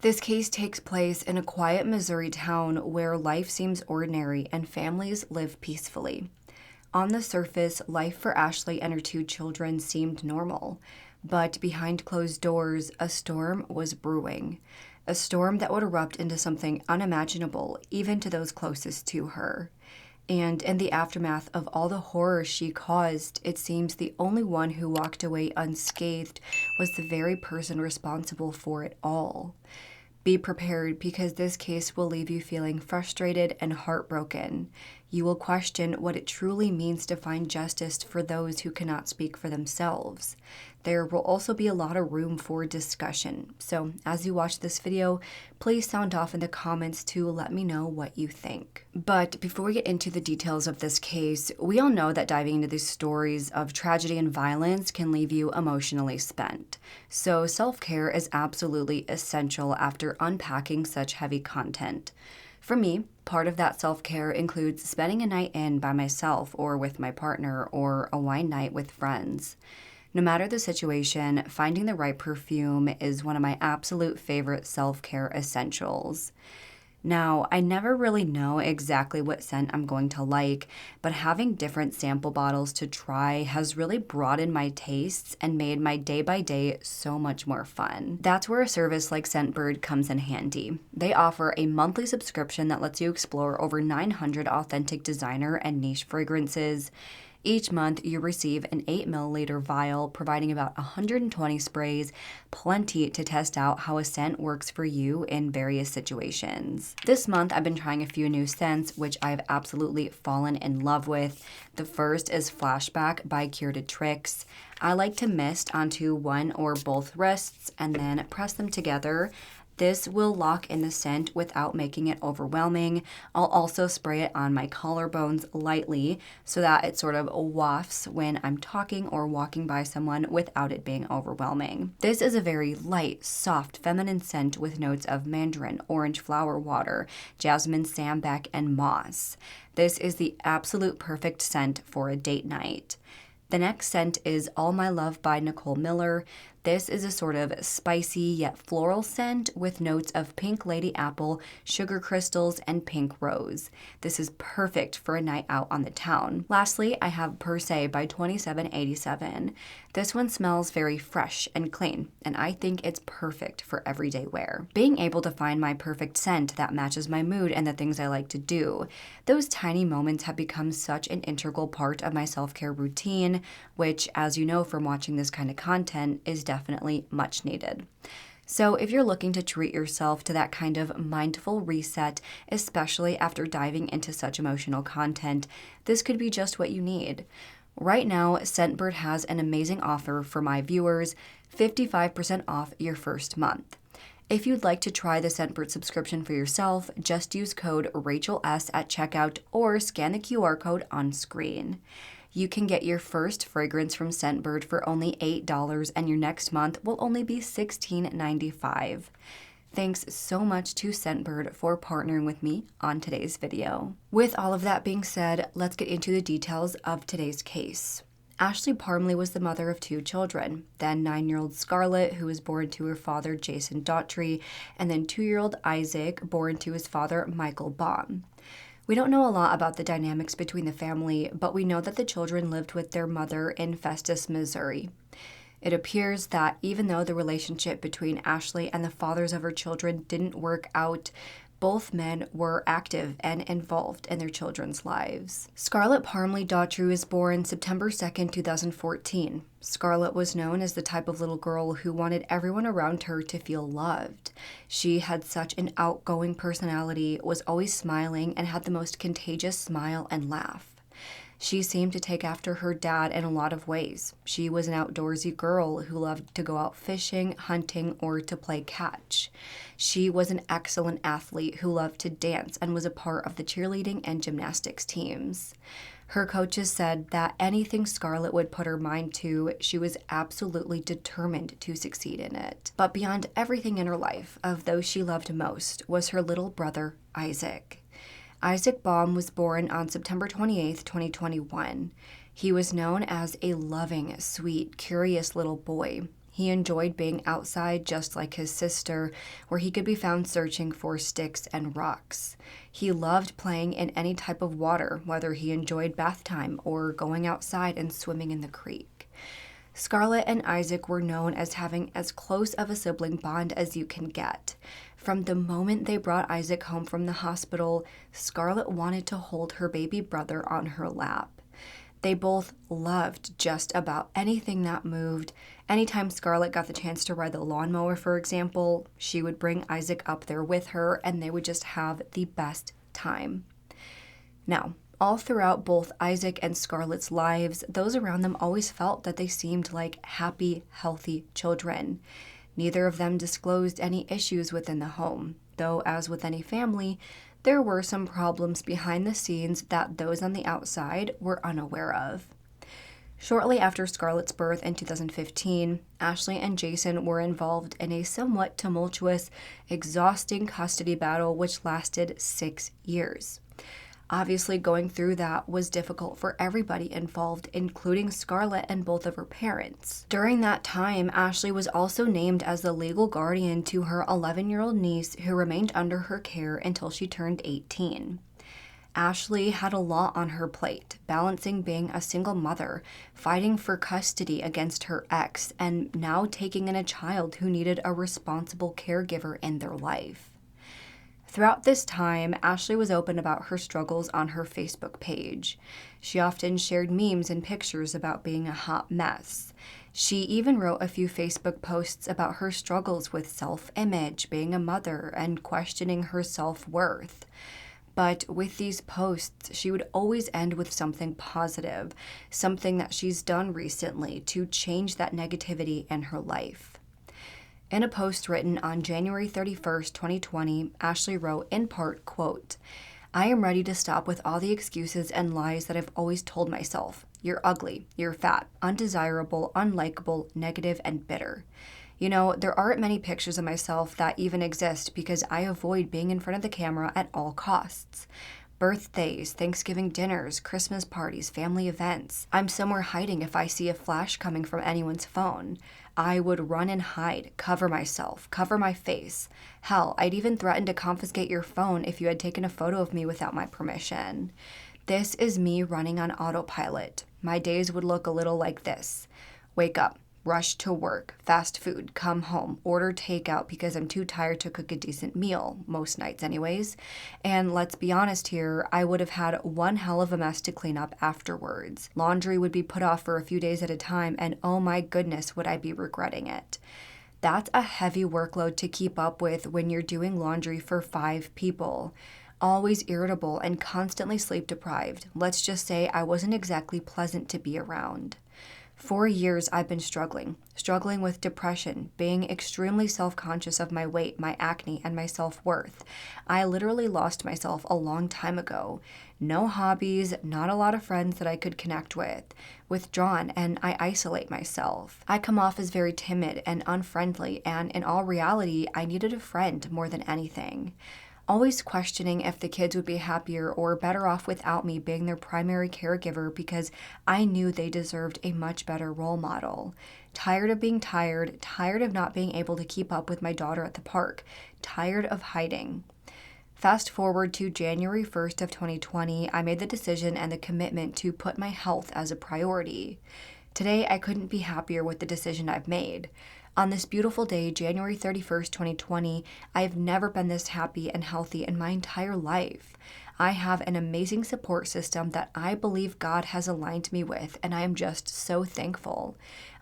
This case takes place in a quiet Missouri town where life seems ordinary and families live peacefully. On the surface, life for Ashley and her two children seemed normal, but behind closed doors, a storm was brewing. A storm that would erupt into something unimaginable, even to those closest to her. And in the aftermath of all the horror she caused, it seems the only one who walked away unscathed was the very person responsible for it all. Be prepared, because this case will leave you feeling frustrated and heartbroken. You will question what it truly means to find justice for those who cannot speak for themselves. There will also be a lot of room for discussion. So as you watch this video, please sound off in the comments to let me know what you think. But before we get into the details of this case, we all know that diving into these stories of tragedy and violence can leave you emotionally spent. So self-care is absolutely essential after unpacking such heavy content. For me, part of that self-care includes spending a night in by myself or with my partner, or a wine night with friends. No matter the situation, finding the right perfume is one of my absolute favorite self-care essentials. Now, I never really know exactly what scent I'm going to like, but having different sample bottles to try has really broadened my tastes and made my day-by-day so much more fun. That's where a service like ScentBird comes in handy. They offer a monthly subscription that lets you explore over 900 authentic designer and niche fragrances. Each month, you receive an 8 milliliter vial, providing about 120 sprays, plenty to test out how a scent works for you in various situations. This month, I've been trying a few new scents, which I've absolutely fallen in love with. The first is Flashback by Curated Tricks. I like to mist onto one or both wrists and then press them together. This will lock in the scent without making it overwhelming. I'll also spray it on my collarbones lightly so that it sort of wafts when I'm talking or walking by someone without it being overwhelming. This is a very light, soft, feminine scent with notes of mandarin, orange flower water, jasmine, sambac, and moss. This is the absolute perfect scent for a date night. The next scent is All My Love by Nicole Miller. This is a sort of spicy yet floral scent with notes of pink lady apple, sugar crystals, and pink rose. This is perfect for a night out on the town. Lastly, I have Per Se by 2787. This one smells very fresh and clean, and I think it's perfect for everyday wear. Being able to find my perfect scent that matches my mood and the things I like to do, those tiny moments have become such an integral part of my self-care routine, which, as you know from watching this kind of content, is definitely much needed. So if you're looking to treat yourself to that kind of mindful reset, especially after diving into such emotional content, this could be just what you need. Right now, ScentBird has an amazing offer for my viewers, 55% off your first month. If you'd like to try the ScentBird subscription for yourself, just use code RachelS at checkout or scan the QR code on screen. You can get your first fragrance from ScentBird for only $8, and your next month will only be $16.95. Thanks so much to ScentBird for partnering with me on today's video. With all of that being said, let's get into the details of today's case. Ashley Parmley was the mother of two children, then 9-year-old Scarlett, who was born to her father Jason Daughtry, and then 2-year-old Isaac, born to his father Michael Baum. We don't know a lot about the dynamics between the family, but we know that the children lived with their mother in Festus, Missouri. It appears that even though the relationship between Ashley and the fathers of her children didn't work out, both men were active and involved in their children's lives. Scarlett Parmley Daughtry was born September 2nd, 2014. Scarlett was known as the type of little girl who wanted everyone around her to feel loved. She had such an outgoing personality, was always smiling, and had the most contagious smile and laugh. She seemed to take after her dad in a lot of ways. She was an outdoorsy girl who loved to go out fishing, hunting, or to play catch. She was an excellent athlete who loved to dance and was a part of the cheerleading and gymnastics teams. Her coaches said that anything Scarlett would put her mind to, she was absolutely determined to succeed in it. But beyond everything in her life, of those she loved most, was her little brother, Isaac. Isaac Baum was born on September 28, 2021. He was known as a loving, sweet, curious little boy. He enjoyed being outside just like his sister, where he could be found searching for sticks and rocks. He loved playing in any type of water, whether he enjoyed bath time or going outside and swimming in the creek. Scarlett and Isaac were known as having as close of a sibling bond as you can get. From the moment they brought Isaac home from the hospital, Scarlett wanted to hold her baby brother on her lap. They both loved just about anything that moved. Anytime Scarlett got the chance to ride the lawnmower, for example, she would bring Isaac up there with her, and they would just have the best time. Now, all throughout both Isaac and Scarlett's lives, those around them always felt that they seemed like happy, healthy children. Neither of them disclosed any issues within the home, though as with any family, there were some problems behind the scenes that those on the outside were unaware of. Shortly after Scarlett's birth in 2015, Ashley and Jason were involved in a somewhat tumultuous, exhausting custody battle which lasted 6 years. Obviously, going through that was difficult for everybody involved, including Scarlett and both of her parents. During that time, Ashley was also named as the legal guardian to her 11-year-old niece, who remained under her care until she turned 18. Ashley had a lot on her plate, balancing being a single mother, fighting for custody against her ex, and now taking in a child who needed a responsible caregiver in their life. Throughout this time, Ashley was open about her struggles on her Facebook page. She often shared memes and pictures about being a hot mess. She even wrote a few Facebook posts about her struggles with self-image, being a mother, and questioning her self-worth. But with these posts, she would always end with something positive, something that she's done recently to change that negativity in her life. In a post written on January 31st, 2020, Ashley wrote in part, quote, "I am ready to stop with all the excuses and lies that I've always told myself. You're ugly, you're fat, undesirable, unlikable, negative, and bitter. You know, there aren't many pictures of myself that even exist because I avoid being in front of the camera at all costs. Birthdays, Thanksgiving dinners, Christmas parties, family events. I'm somewhere hiding if I see a flash coming from anyone's phone. I would run and hide, cover myself, cover my face. Hell, I'd even threaten to confiscate your phone if you had taken a photo of me without my permission. This is me running on autopilot. My days would look a little like this. Wake up, rush to work, fast food, come home, order takeout because I'm too tired to cook a decent meal, most nights anyways. And let's be honest here, I would have had one hell of a mess to clean up afterwards. Laundry would be put off for a few days at a time, and oh my goodness, would I be regretting it." That's a heavy workload to keep up with when you're doing laundry for 5 people. Always irritable and constantly sleep deprived. Let's just say I wasn't exactly pleasant to be around. For years, I've been struggling with depression, being extremely self-conscious of my weight, my acne, and my self-worth. I literally lost myself a long time ago. No hobbies, not a lot of friends that I could connect with. Withdrawn, and I isolate myself. I come off as very timid and unfriendly, and in all reality, I needed a friend more than anything. Always questioning if the kids would be happier or better off without me being their primary caregiver because I knew they deserved a much better role model. Tired of being tired of not being able to keep up with my daughter at the park, tired of hiding. Fast forward to January 1st of 2020, I made the decision and the commitment to put my health as a priority. Today, I couldn't be happier with the decision I've made. On this beautiful day, January 31st, 2020, I have never been this happy and healthy in my entire life. I have an amazing support system that I believe God has aligned me with, and I am just so thankful.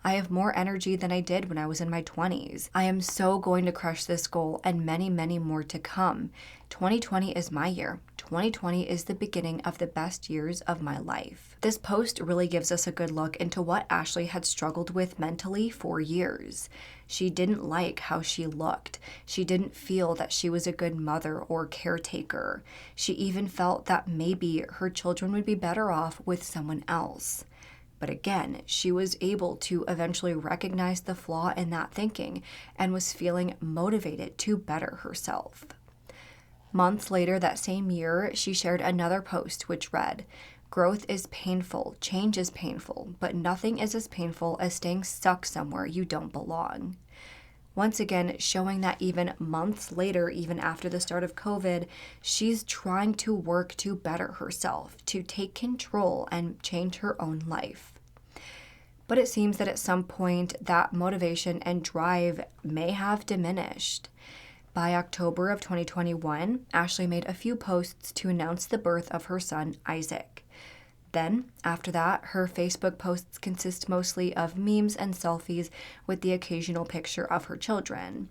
I have more energy than I did when I was in my 20s. I am so going to crush this goal and many, many more to come. 2020 is my year. 2020 is the beginning of the best years of my life. This post really gives us a good look into what Ashley had struggled with mentally for years. She didn't like how she looked. She didn't feel that she was a good mother or caretaker. She even felt that maybe her children would be better off with someone else. But again, she was able to eventually recognize the flaw in that thinking and was feeling motivated to better herself. Months later that same year, she shared another post which read, Growth is painful, change is painful, but nothing is as painful as staying stuck somewhere you don't belong. Once again, showing that even months later, even after the start of COVID, she's trying to work to better herself, to take control and change her own life. But it seems that at some point, that motivation and drive may have diminished. By October of 2021, Ashley made a few posts to announce the birth of her son, Isaac. Then, after that, her Facebook posts consist mostly of memes and selfies with the occasional picture of her children.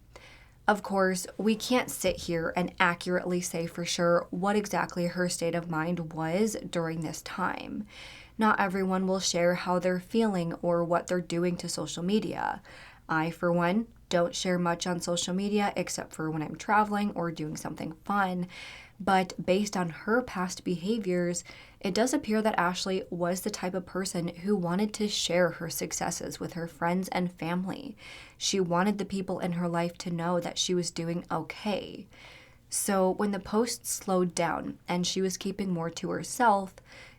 Of course, we can't sit here and accurately say for sure what exactly her state of mind was during this time. Not everyone will share how they're feeling or what they're doing to social media. I, for one, don't share much on social media except for when I'm traveling or doing something fun. But based on her past behaviors, it does appear that Ashley was the type of person who wanted to share her successes with her friends and family. She wanted the people in her life to know that she was doing okay. So when the posts slowed down and she was keeping more to herself,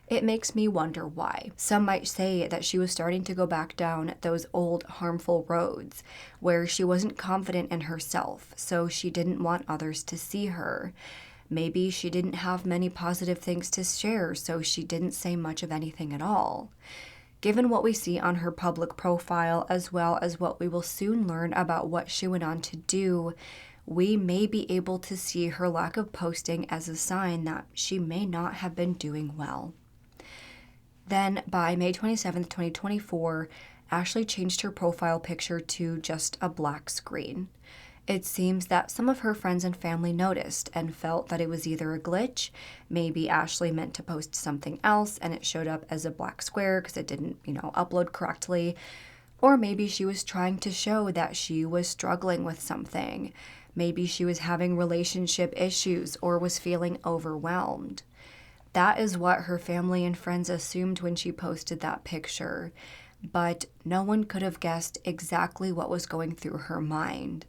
it makes me wonder why. Some might say that she was starting to go back down those old harmful roads where she wasn't confident in herself, so she didn't want others to see her. Maybe she didn't have many positive things to share, so she didn't say much of anything at all. Given what we see on her public profile, as well as what we will soon learn about what she went on to do, we may be able to see her lack of posting as a sign that she may not have been doing well. Then, by May 27, 2024, Ashley changed her profile picture to just a black screen. It seems that some of her friends and family noticed and felt that it was either a glitch, maybe Ashley meant to post something else and it showed up as a black square because it didn't, upload correctly, or maybe she was trying to show that she was struggling with something. Maybe she was having relationship issues or was feeling overwhelmed. That is what her family and friends assumed when she posted that picture, but no one could have guessed exactly what was going through her mind.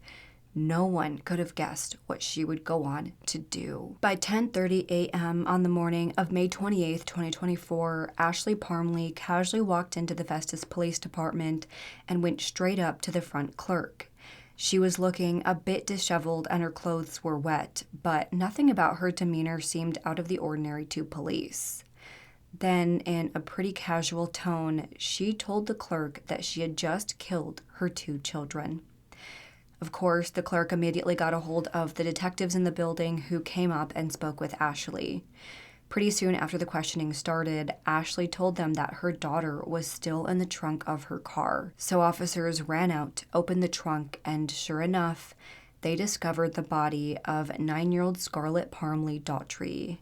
No one could have guessed what she would go on to do. By 10:30 a.m. on the morning of May 28, 2024, Ashley Parmley casually walked into the Festus Police Department and went straight up to the front clerk. She was looking a bit disheveled and her clothes were wet, but nothing about her demeanor seemed out of the ordinary to police. Then, in a pretty casual tone, she told the clerk that she had just killed her 2 children. Of course, the clerk immediately got a hold of the detectives in the building who came up and spoke with Ashley. Pretty soon after the questioning started, Ashley told them that her daughter was still in the trunk of her car. So officers ran out, opened the trunk, and sure enough, they discovered the body of 9-year-old Scarlett Parmley Daughtry.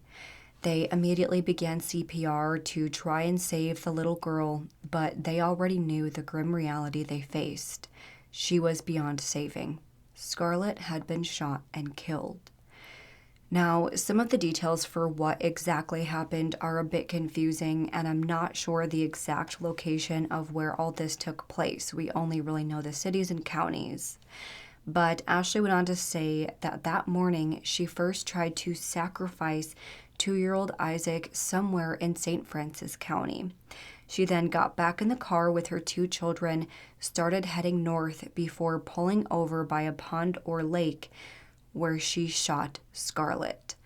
They immediately began CPR to try and save the little girl, but they already knew the grim reality they faced. She was beyond saving. Scarlett had been shot and killed. Now, some of the details for what exactly happened are a bit confusing, and I'm not sure the exact location of where all this took place. We only really know the cities and counties. But Ashley went on to say that that morning she first tried to sacrifice 2-year-old Isaac somewhere in St. Francis County. She then got back in the car with her 2 children, started heading north before pulling over by a pond or lake where she shot Scarlett.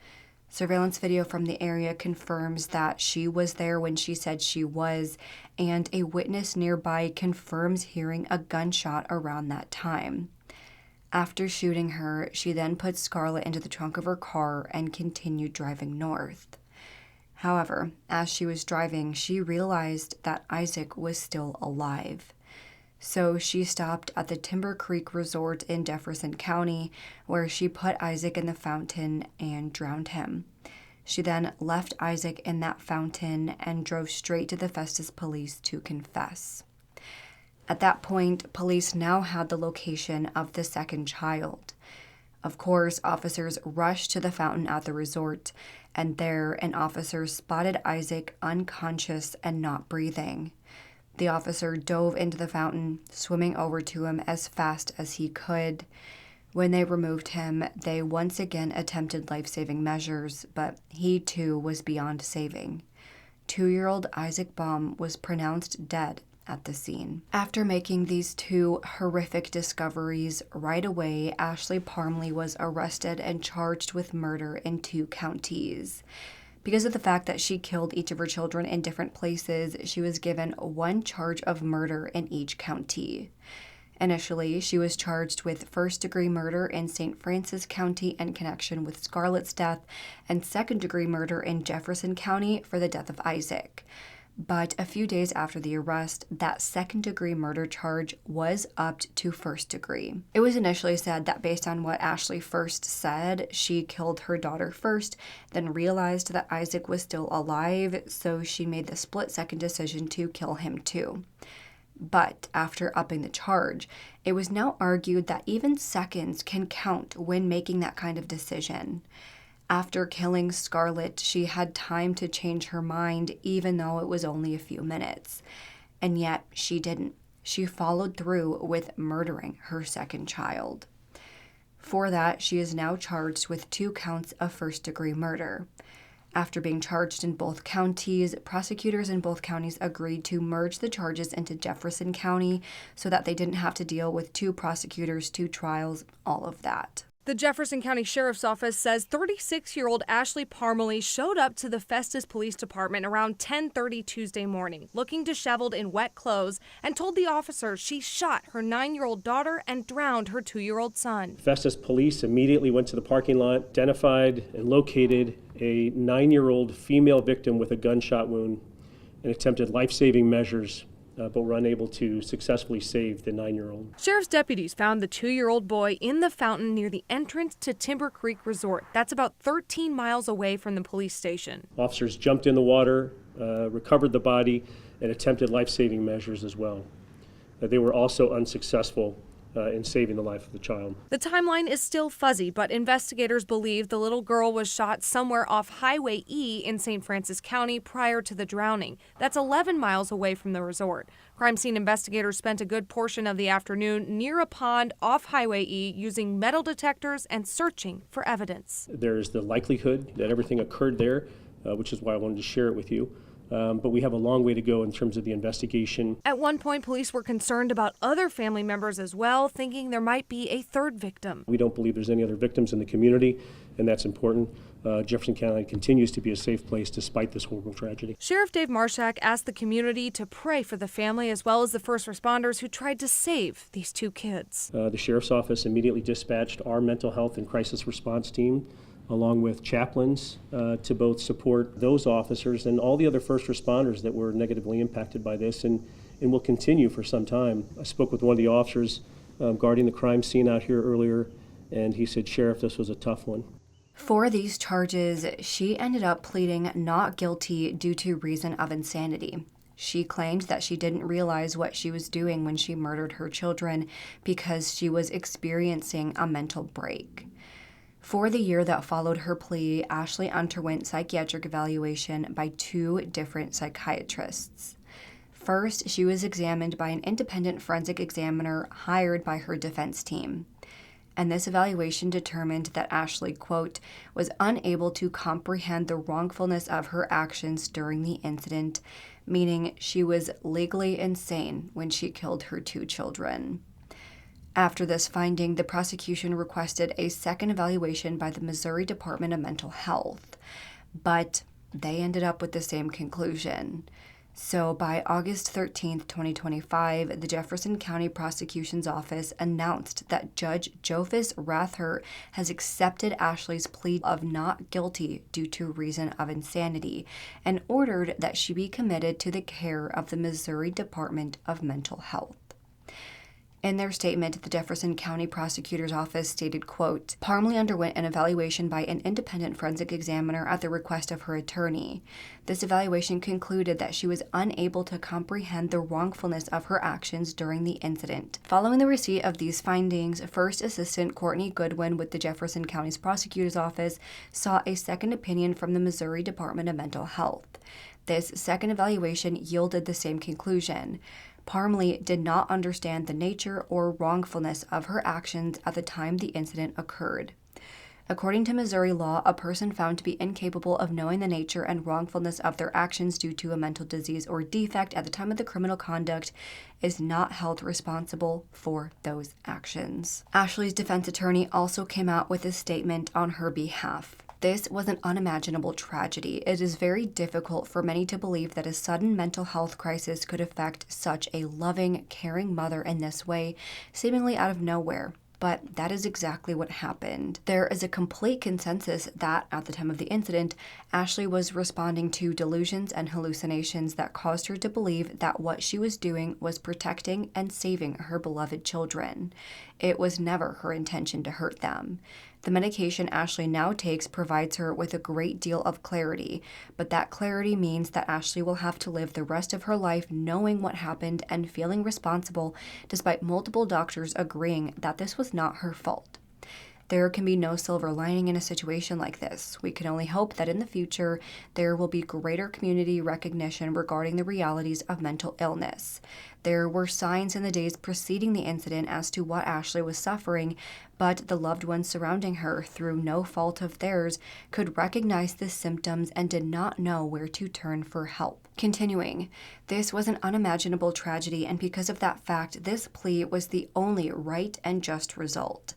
Surveillance video from the area confirms that she was there when she said she was, and a witness nearby confirms hearing a gunshot around that time. After shooting her, she then put Scarlett into the trunk of her car and continued driving north. However, as she was driving, she realized that Isaac was still alive. So she stopped at the Timber Creek Resort in Jefferson County, where she put Isaac in the fountain and drowned him. She then left Isaac in that fountain and drove straight to the Festus police to confess. At that point, police now had the location of the second child. Of course, officers rushed to the fountain at the resort, and there an officer spotted Isaac unconscious and not breathing. The officer dove into the fountain, swimming over to him as fast as he could. When they removed him, they once again attempted life-saving measures, but he too was beyond saving. 2-year-old Isaac Baum was pronounced dead at the scene. After making these two horrific discoveries, right away, Ashley Parmley was arrested and charged with murder in 2 counties. Because of the fact that she killed each of her children in different places, she was given 1 charge of murder in each county. Initially, she was charged with first-degree murder in St. Francis County in connection with Scarlett's death and second-degree murder in Jefferson County for the death of Isaac. But a few days after the arrest, that second-degree murder charge was upped to first degree. It was initially said that based on what Ashley first said, she killed her daughter first, then realized that Isaac was still alive, so she made the split-second decision to kill him too. But after upping the charge, it was now argued that even seconds can count when making that kind of decision. After killing Scarlett, she had time to change her mind, even though it was only a few minutes. And yet, she didn't. She followed through with murdering her second child. For that, she is now charged with 2 counts of first-degree murder. After being charged in both counties, prosecutors in both counties agreed to merge the charges into Jefferson County so that they didn't have to deal with 2 prosecutors, 2 trials, all of that. The Jefferson County Sheriff's Office says 36-year-old Ashley Parmley showed up to the Festus Police Department around 10:30 Tuesday morning, looking disheveled in wet clothes, and told the officer she shot her 9-year-old daughter and drowned her 2-year-old son. Festus police immediately went to the parking lot, identified and located a 9-year-old female victim with a gunshot wound, and attempted life-saving measures, but were unable to successfully save the 9-year-old. Sheriff's deputies found the 2-year-old boy in the fountain near the entrance to Timber Creek Resort. That's about 13 miles away from the police station. Officers jumped in the water, recovered the body, and attempted life-saving measures as well. They were also unsuccessful in saving the life of the child. The timeline is still fuzzy, but investigators believe the little girl was shot somewhere off Highway E in St. Francis County prior to the drowning. That's 11 miles away from the resort. Crime scene investigators spent a good portion of the afternoon near a pond off Highway E using metal detectors and searching for evidence. There's the likelihood that everything occurred there, which is why I wanted to share it with you. But we have a long way to go in terms of the investigation. At one point, police were concerned about other family members as well, thinking there might be a third victim. We don't believe there's any other victims in the community, and that's important. Jefferson County continues to be a safe place despite this horrible tragedy. Sheriff Dave Marshak asked the community to pray for the family as well as the first responders who tried to save these 2 kids. The Sheriff's Office immediately dispatched our mental health and crisis response team, along with chaplains, to both support those officers and all the other first responders that were negatively impacted by this and will continue for some time. I spoke with one of the officers guarding the crime scene out here earlier, and he said, "Sheriff, this was a tough one." For these charges, she ended up pleading not guilty due to reason of insanity. She claimed that she didn't realize what she was doing when she murdered her children because she was experiencing a mental break. For the year that followed her plea, Ashley underwent psychiatric evaluation by 2 different psychiatrists. First, she was examined by an independent forensic examiner hired by her defense team. And this evaluation determined that Ashley, quote, was unable to comprehend the wrongfulness of her actions during the incident, meaning she was legally insane when she killed her 2 children. After this finding, the prosecution requested a second evaluation by the Missouri Department of Mental Health, but they ended up with the same conclusion. So by August 13th, 2025, the Jefferson County Prosecution's Office announced that Judge Jophis Rather has accepted Ashley's plea of not guilty due to reason of insanity and ordered that she be committed to the care of the Missouri Department of Mental Health. In their statement, the Jefferson County Prosecutor's Office stated, quote, Parmley underwent an evaluation by an independent forensic examiner at the request of her attorney. This evaluation concluded that she was unable to comprehend the wrongfulness of her actions during the incident. Following the receipt of these findings, First Assistant Courtney Goodwin with the Jefferson County's Prosecutor's Office sought a second opinion from the Missouri Department of Mental Health. This second evaluation yielded the same conclusion. Parmley did not understand the nature or wrongfulness of her actions at the time the incident occurred. According to Missouri law, a person found to be incapable of knowing the nature and wrongfulness of their actions due to a mental disease or defect at the time of the criminal conduct is not held responsible for those actions. Ashley's defense attorney also came out with a statement on her behalf. This was an unimaginable tragedy. It is very difficult for many to believe that a sudden mental health crisis could affect such a loving, caring mother in this way, seemingly out of nowhere. But that is exactly what happened. There is a complete consensus that, at the time of the incident, Ashley was responding to delusions and hallucinations that caused her to believe that what she was doing was protecting and saving her beloved children. It was never her intention to hurt them. The medication Ashley now takes provides her with a great deal of clarity, but that clarity means that Ashley will have to live the rest of her life knowing what happened and feeling responsible, despite multiple doctors agreeing that this was not her fault. There can be no silver lining in a situation like this. We can only hope that in the future there will be greater community recognition regarding the realities of mental illness. There were signs in the days preceding the incident as to what Ashley was suffering, but the loved ones surrounding her, through no fault of theirs, could recognize the symptoms and did not know where to turn for help. Continuing, this was an unimaginable tragedy, and because of that fact, this plea was the only right and just result.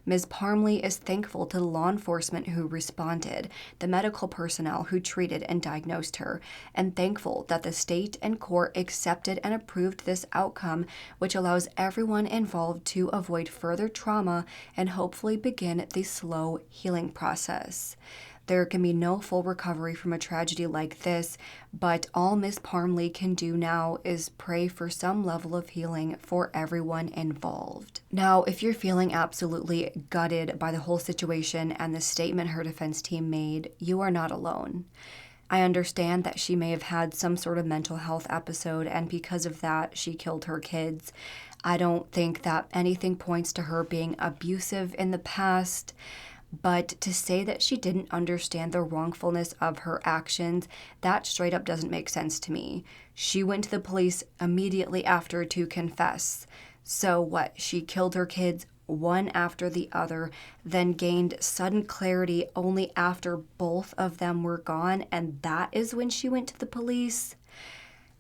Ms. Parmley is thankful to the law enforcement who responded, the medical personnel who treated and diagnosed her, and thankful that the state and court accepted and approved this outcome, which allows everyone involved to avoid further trauma and hopefully begin the slow healing process. There can be no full recovery from a tragedy like this, but all Ms. Parmley can do now is pray for some level of healing for everyone involved. Now, if you're feeling absolutely gutted by the whole situation and the statement her defense team made, you are not alone. I understand that she may have had some sort of mental health episode, and because of that, she killed her kids. I don't think that anything points to her being abusive in the past. But to say that she didn't understand the wrongfulness of her actions, that straight up doesn't make sense to me. She went to the police immediately after to confess. So what? She killed her kids one after the other, then gained sudden clarity only after both of them were gone, and that is when she went to the police?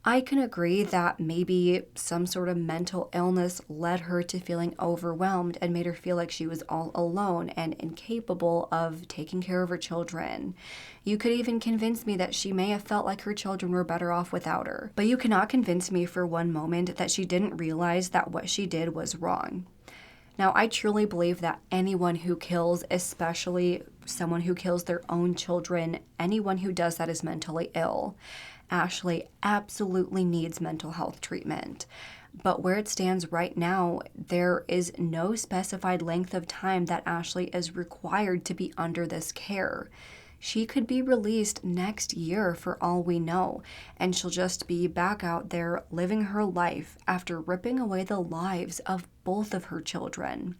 I can agree that maybe some sort of mental illness led her to feeling overwhelmed and made her feel like she was all alone and incapable of taking care of her children. You could even convince me that she may have felt like her children were better off without her. But you cannot convince me for one moment that she didn't realize that what she did was wrong. Now, I truly believe that anyone who kills, especially someone who kills their own children, anyone who does that is mentally ill. Ashley absolutely needs mental health treatment. But where it stands right now, there is no specified length of time that Ashley is required to be under this care. She could be released next year for all we know, and she'll just be back out there living her life after ripping away the lives of both of her children.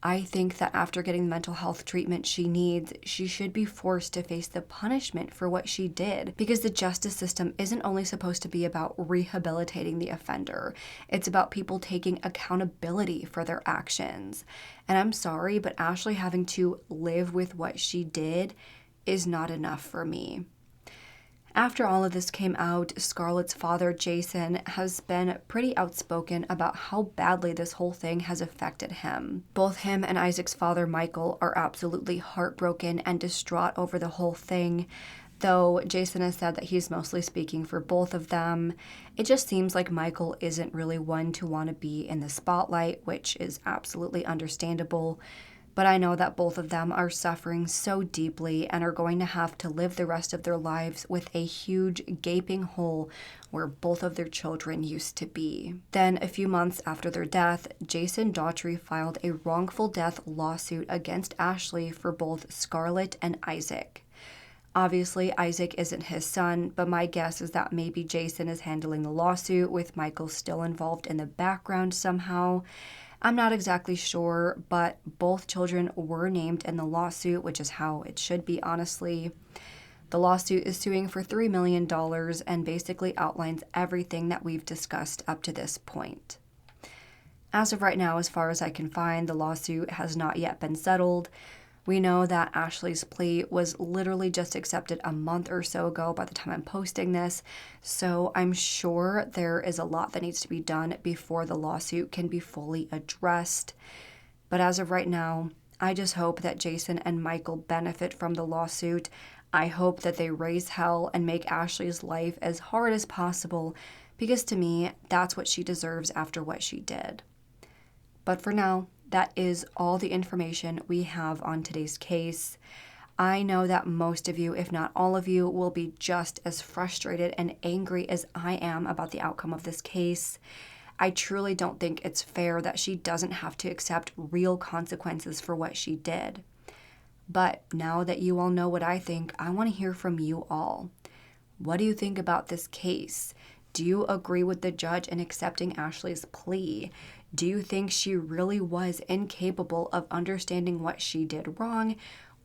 I think that after getting the mental health treatment she needs, she should be forced to face the punishment for what she did, because the justice system isn't only supposed to be about rehabilitating the offender. It's about people taking accountability for their actions. And I'm sorry, but Ashley having to live with what she did is not enough for me. After all of this came out, Scarlett's father, Jason, has been pretty outspoken about how badly this whole thing has affected him. Both him and Isaac's father, Michael, are absolutely heartbroken and distraught over the whole thing, though Jason has said that he's mostly speaking for both of them. It just seems like Michael isn't really one to want to be in the spotlight, which is absolutely understandable. But I know that both of them are suffering so deeply and are going to have to live the rest of their lives with a huge gaping hole where both of their children used to be. Then, a few months after their death, Jason Daughtry filed a wrongful death lawsuit against Ashley for both Scarlett and Isaac. Obviously, Isaac isn't his son, but my guess is that maybe Jason is handling the lawsuit with Michael still involved in the background somehow. I'm not exactly sure, but both children were named in the lawsuit, which is how it should be, honestly. The lawsuit is suing for $3 million and basically outlines everything that we've discussed up to this point. As of right now, as far as I can find, the lawsuit has not yet been settled. We know that Ashley's plea was literally just accepted a month or so ago by the time I'm posting this, so I'm sure there is a lot that needs to be done before the lawsuit can be fully addressed. But as of right now, I just hope that Jason and Michael benefit from the lawsuit. I hope that they raise hell and make Ashley's life as hard as possible, because to me, that's what she deserves after what she did. But for now, that is all the information we have on today's case. I know that most of you, if not all of you, will be just as frustrated and angry as I am about the outcome of this case. I truly don't think it's fair that she doesn't have to accept real consequences for what she did. But now that you all know what I think, I want to hear from you all. What do you think about this case? Do you agree with the judge in accepting Ashley's plea? Do you think she really was incapable of understanding what she did wrong?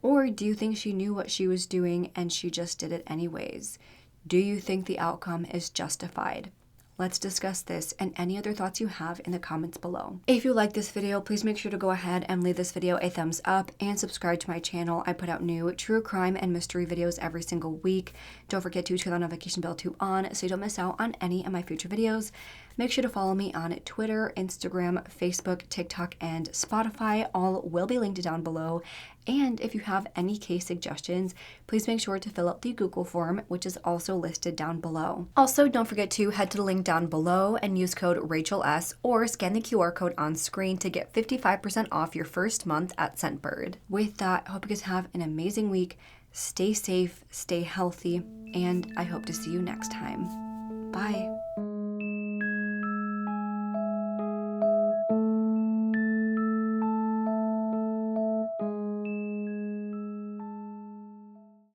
Or do you think she knew what she was doing and she just did it anyways? Do you think the outcome is justified? Let's discuss this and any other thoughts you have in the comments below. If you like this video, please make sure to go ahead and leave this video a thumbs up and subscribe to my channel. I put out new true crime and mystery videos every single week. Don't forget to turn the notification bell on so you don't miss out on any of my future videos. Make sure to follow me on Twitter, Instagram, Facebook, TikTok, and Spotify. All will be linked down below. And if you have any case suggestions, please make sure to fill out the Google form, which is also listed down below. Also, don't forget to head to the link down below and use code RachelS or scan the QR code on screen to get 55% off your first month at ScentBird. With that, I hope you guys have an amazing week. Stay safe, stay healthy, and I hope to see you next time. Bye.